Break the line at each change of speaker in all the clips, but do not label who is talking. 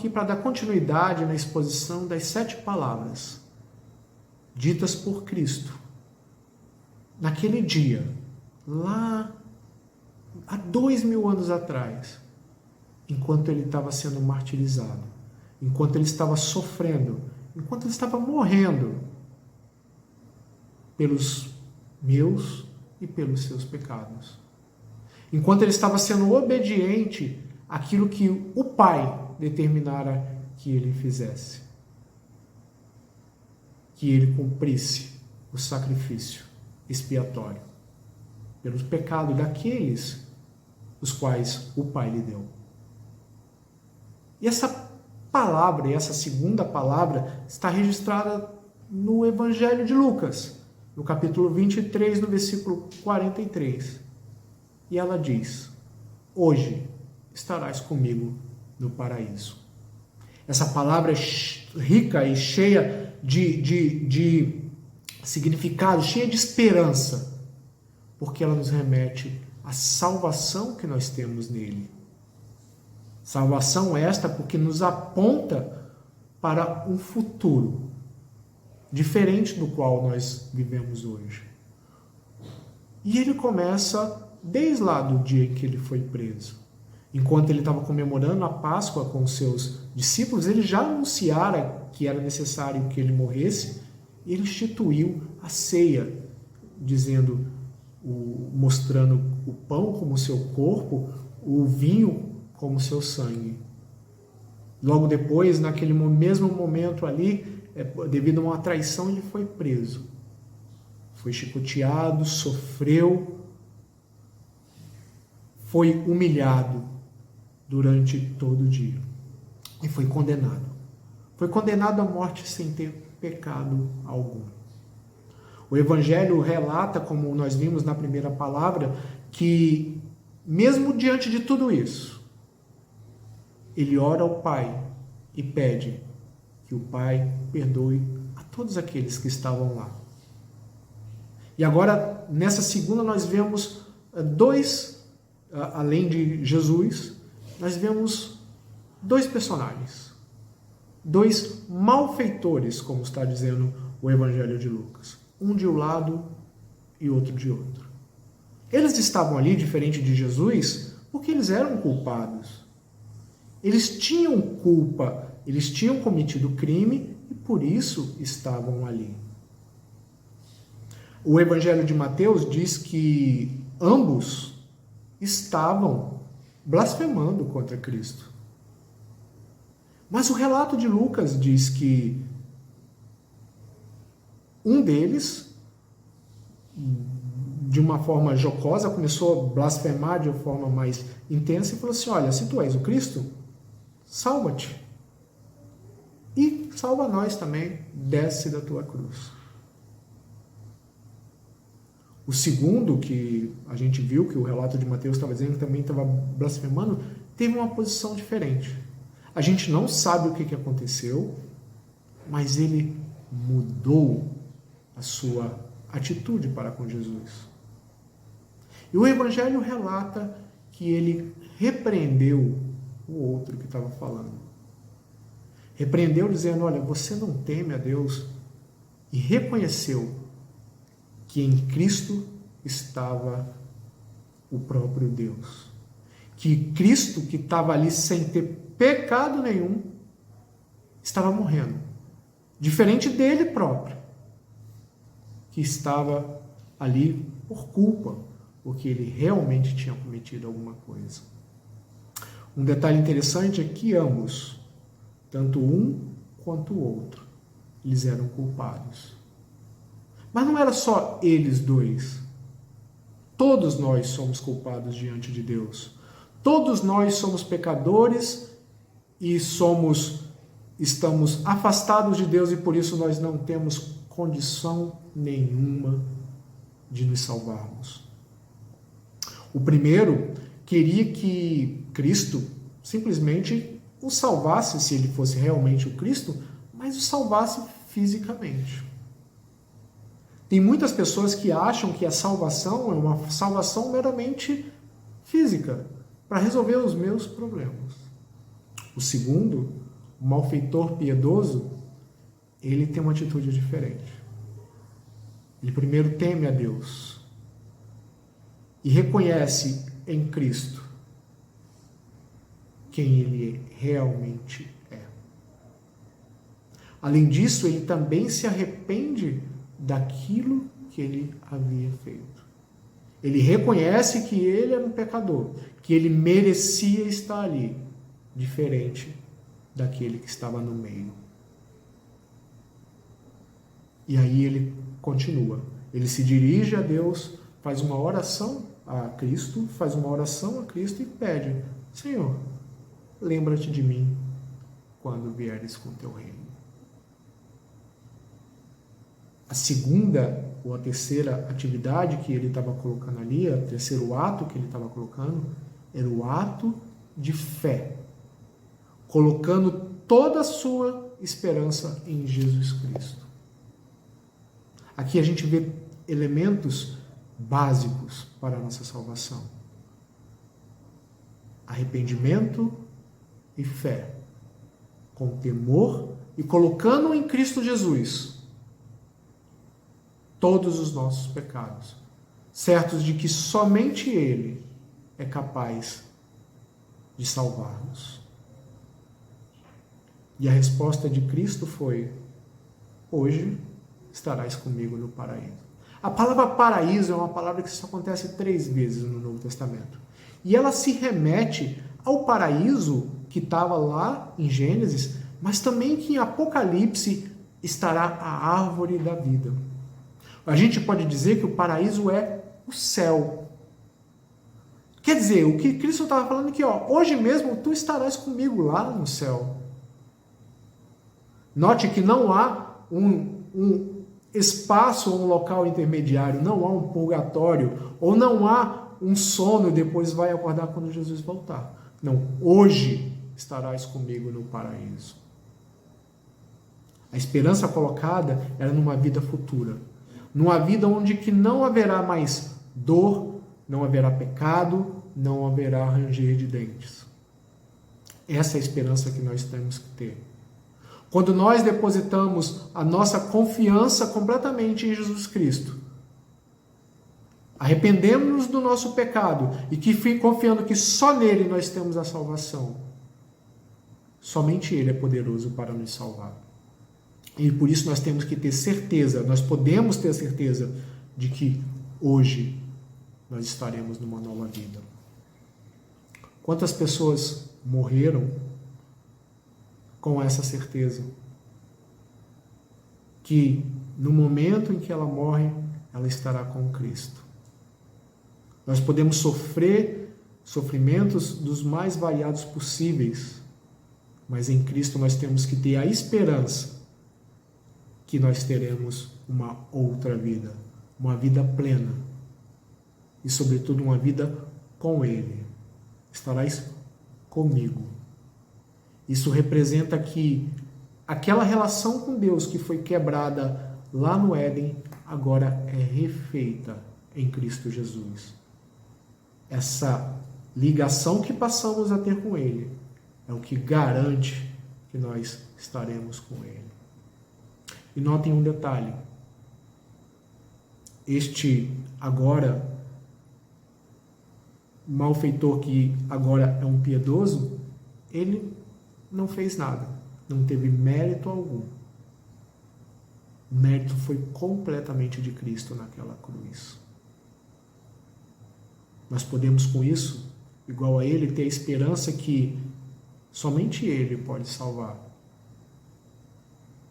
aqui para dar continuidade na exposição das 7 palavras ditas por Cristo naquele dia, lá há 2000 anos atrás, enquanto ele estava sendo martirizado, enquanto ele estava sofrendo, enquanto ele estava morrendo pelos meus e pelos seus pecados. Enquanto ele estava sendo obediente àquilo que o Pai determinara que ele fizesse. Que ele cumprisse o sacrifício expiatório pelos pecados daqueles os quais o Pai lhe deu. E essa palavra, e essa segunda palavra, está registrada no Evangelho de Lucas, no capítulo 23, no versículo 43. E ela diz: hoje estarás comigo no paraíso. Essa palavra é rica e cheia de significado, cheia de esperança, porque ela nos remete à salvação que nós temos nele. Salvação esta porque nos aponta para um futuro diferente do qual nós vivemos hoje. E ele começa desde lá do dia em que ele foi preso. Enquanto ele estava comemorando a Páscoa com os seus discípulos, ele já anunciara que era necessário que ele morresse, e ele instituiu a ceia, dizendo, mostrando o pão como seu corpo, o vinho como seu sangue. Logo depois, naquele mesmo momento ali, devido a uma traição, ele foi preso. Foi chicoteado, sofreu, foi humilhado durante todo o dia e foi condenado. Foi condenado à morte sem ter pecado algum. O Evangelho relata, como nós vimos na primeira palavra, que mesmo diante de tudo isso, ele ora ao Pai e pede que o Pai perdoe a todos aqueles que estavam lá. E agora, nessa segunda, nós vemos além de Jesus, nós vemos 2 personagens, 2 malfeitores, como está dizendo o Evangelho de Lucas. Um de um lado e outro de outro. Eles estavam ali, diferente de Jesus, porque eles eram culpados. Eles tinham culpa, eles tinham cometido crime e por isso estavam ali. O Evangelho de Mateus diz que ambos estavam blasfemando contra Cristo. Mas o relato de Lucas diz que um deles, de uma forma jocosa, começou a blasfemar de uma forma mais intensa e falou assim: olha, se tu és o Cristo, salva-te. E salva nós também, desce da tua cruz. O segundo, que a gente viu, que o relato de Mateus estava dizendo que também estava blasfemando, teve uma posição diferente. A gente não sabe o que aconteceu, mas ele mudou a sua atitude para com Jesus. E o Evangelho relata que ele repreendeu o outro que estava falando. Repreendeu dizendo: olha, você não teme a Deus, e reconheceu que em Cristo estava o próprio Deus. Que Cristo, que estava ali sem ter pecado nenhum, estava morrendo. Diferente dele próprio, que estava ali por culpa, porque ele realmente tinha cometido alguma coisa. Um detalhe interessante é que ambos, tanto um quanto o outro, eles eram culpados. Mas não era só eles dois. Todos nós somos culpados diante de Deus. Todos nós somos pecadores e estamos afastados de Deus e por isso nós não temos condição nenhuma de nos salvarmos. O primeiro queria que Cristo simplesmente o salvasse, se ele fosse realmente o Cristo, mas o salvasse fisicamente. Tem muitas pessoas que acham que a salvação é uma salvação meramente física, para resolver os meus problemas. O segundo o malfeitor piedoso, ele tem uma atitude diferente. Ele primeiro teme a Deus e reconhece em Cristo quem ele realmente é. Além disso, ele também se arrepende daquilo que ele havia feito. Ele reconhece que ele era um pecador, que ele merecia estar ali, diferente daquele que estava no meio. E aí ele continua. Ele se dirige a Deus, faz uma oração a Cristo, e pede: Senhor, lembra-te de mim quando vieres com teu reino. A segunda ou a terceira atividade que ele estava colocando ali, o terceiro ato que ele estava colocando, era o ato de fé, colocando toda a sua esperança em Jesus Cristo. Aqui a gente vê elementos básicos para a nossa salvação: arrependimento e fé, com temor e colocando em Cristo Jesus todos os nossos pecados, certos de que somente Ele é capaz de salvar-nos. E a resposta de Cristo foi: hoje estarás comigo no paraíso. A palavra paraíso é uma palavra que só acontece 3 vezes no Novo Testamento. E ela se remete ao paraíso que estava lá em Gênesis, mas também que em Apocalipse estará a árvore da vida. A gente pode dizer que o paraíso é o céu. Quer dizer, o que Cristo estava falando aqui, hoje mesmo tu estarás comigo lá no céu. Note que não há um espaço ou um local intermediário, não há um purgatório, ou não há um sono e depois vai acordar quando Jesus voltar. Não, hoje estarás comigo no paraíso. A esperança colocada era numa vida futura, numa vida onde que não haverá mais dor, não haverá pecado, não haverá ranger de dentes. Essa é a esperança que nós temos que ter. Quando nós depositamos a nossa confiança completamente em Jesus Cristo, arrependemos-nos do nosso pecado e que confiando que só nele nós temos a salvação, somente Ele é poderoso para nos salvar. E por isso nós temos que ter certeza, nós podemos ter certeza de que hoje nós estaremos numa nova vida. Quantas pessoas morreram com essa certeza? Que no momento em que ela morre, ela estará com Cristo. Nós podemos sofrer sofrimentos dos mais variados possíveis, mas em Cristo nós temos que ter a esperança que nós teremos uma outra vida, uma vida plena e, sobretudo, uma vida com Ele. Estarás comigo. Isso representa que aquela relação com Deus que foi quebrada lá no Éden, agora é refeita em Cristo Jesus. Essa ligação que passamos a ter com Ele é o que garante que nós estaremos com Ele. E notem um detalhe: este agora malfeitor que agora é um piedoso, ele não fez nada, não teve mérito algum. O mérito foi completamente de Cristo naquela cruz. Nós podemos com isso, igual a Ele, ter a esperança que somente Ele pode salvar.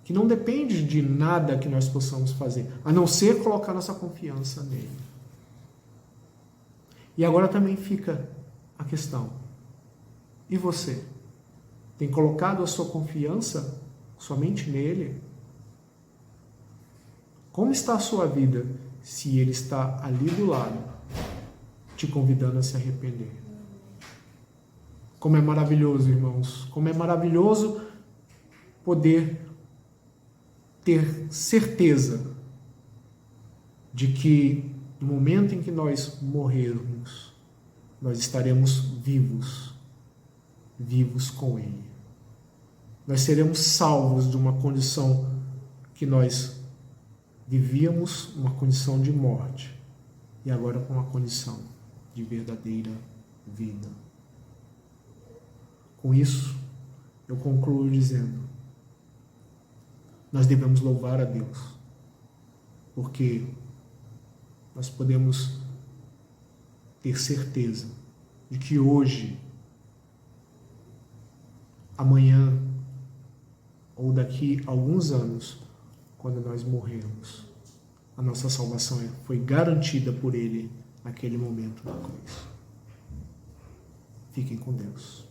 Que não depende de nada que nós possamos fazer, a não ser colocar nossa confiança nele. E agora também fica a questão: e você? Tem colocado a sua confiança somente nele? Como está a sua vida se ele está ali do lado, te convidando a se arrepender? Como é maravilhoso, irmãos, como é maravilhoso poder ter certeza de que no momento em que nós morrermos, nós estaremos vivos com Ele. Nós seremos salvos de uma condição que nós vivíamos, uma condição de morte, e agora com uma condição de verdadeira vida. Com isso, eu concluo dizendo: nós devemos louvar a Deus, porque nós podemos ter certeza de que hoje, amanhã ou daqui a alguns anos, quando nós morrermos, a nossa salvação foi garantida por Ele naquele momento da cruz. Fiquem com Deus.